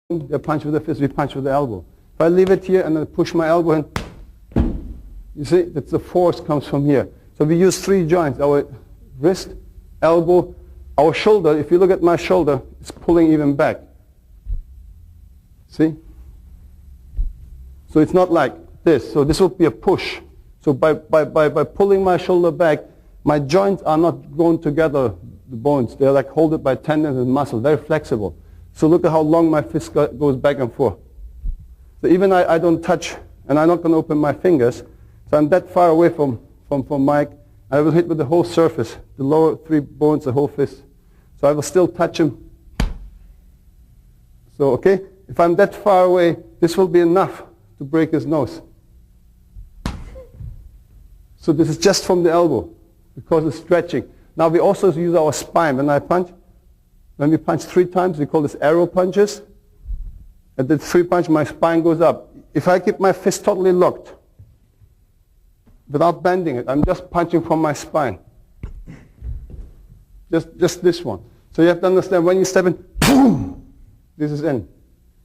they punch with the fist, we punch with the elbow. If I leave it here and then push my elbow in, you see, that the force comes from here. So we use 3 joints, our wrist, elbow, our shoulder. If you look at my shoulder, it's pulling even back. See? So it's not like this. So this would be a push. So by pulling my shoulder back, my joints are not going together, the bones. They're like holded by tendons and muscle, very flexible. So look at how long my fist goes back and forth. So even I don't touch, and I'm not going to open my fingers. So I'm that far away from Mike. I will hit with the whole surface, the lower 3 bones, the whole fist. So I will still touch him. So, okay, if I'm that far away, this will be enough to break his nose. So this is just from the elbow, because it's stretching. Now we also use our spine. When we punch 3 times, we call this arrow punches. At the 3 punch, my spine goes up. If I keep my fist totally locked, without bending it, I'm just punching from my spine. Just this one. So you have to understand, when you step in, boom, this is in.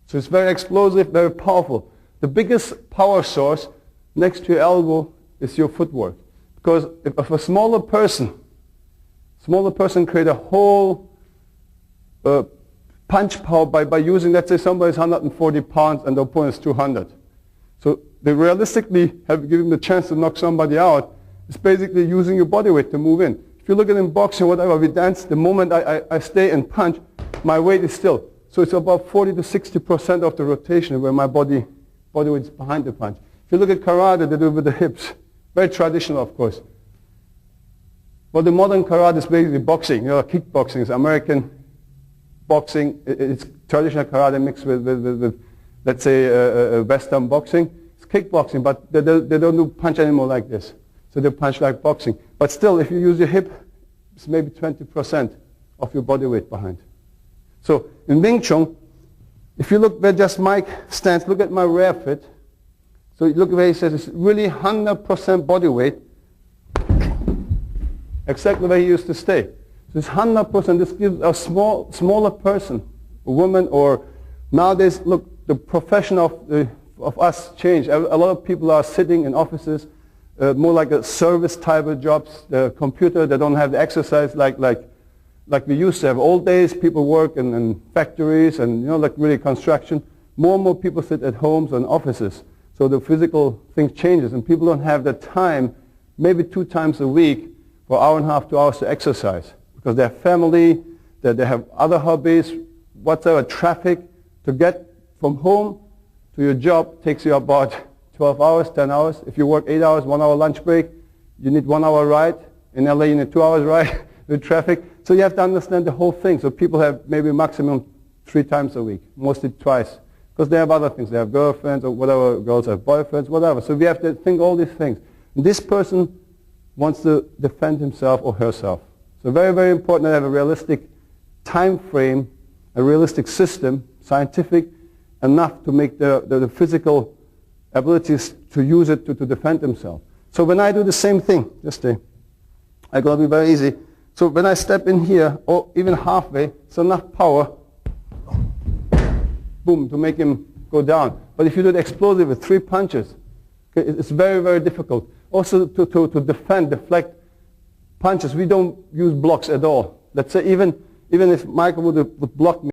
So it's very explosive, very powerful. The biggest power source next to your elbow is your footwork. Because if a smaller person create a whole punch power by using, let's say somebody's 140 pounds and the opponent is 200. So they realistically have given the chance to knock somebody out. It's basically using your body weight to move in. If you look at in boxing, whatever, we dance, the moment I stay and punch, my weight is still. So it's about 40 to 60% of the rotation where my body weight is behind the punch. If you look at karate, they do it with the hips. Very traditional, of course. Well, the modern karate is basically boxing. You know, kickboxing is American boxing. It's traditional karate mixed with let's say, Western boxing. It's kickboxing, but they don't do punch anymore like this. So they punch like boxing. But still, if you use your hip, it's maybe 20% of your body weight behind. So in Wing Chun, if you look where just Mike stands, look at my rear fit. So look where he says it's really 100% body weight, exactly where he used to stay. So it's 100%. This gives a smaller person, a woman, or nowadays, look, the profession of us changed. A lot of people are sitting in offices, more like a service type of jobs. The computer, they don't have the exercise like we used to have. Old days, people work in factories and like really construction. More and more people sit at homes and offices. So the physical thing changes, and people don't have the time, maybe 2 times a week, for an hour and a half, 2 hours to exercise, because they have family, they have other hobbies, whatever, traffic. To get from home to your job takes you about 12 hours, 10 hours. If you work 8 hours, 1 hour lunch break, you need 1 hour ride. In LA, you need 2 hours ride with traffic. So you have to understand the whole thing. So people have maybe maximum 3 times a week, mostly twice. Because they have other things. They have girlfriends or whatever, girls have boyfriends, whatever. So we have to think all these things. And this person wants to defend himself or herself. So very, very important to have a realistic time frame, a realistic system, scientific, enough to make the physical abilities to use it to defend himself. So when I do the same thing, just I gotta be very easy. So when I step in here, or even halfway, it's enough power, boom, to make him go down. But if you do it explosive with 3 punches, okay, it's very, very difficult. Also to deflect punches, we don't use blocks at all. Let's say even if Michael would block me,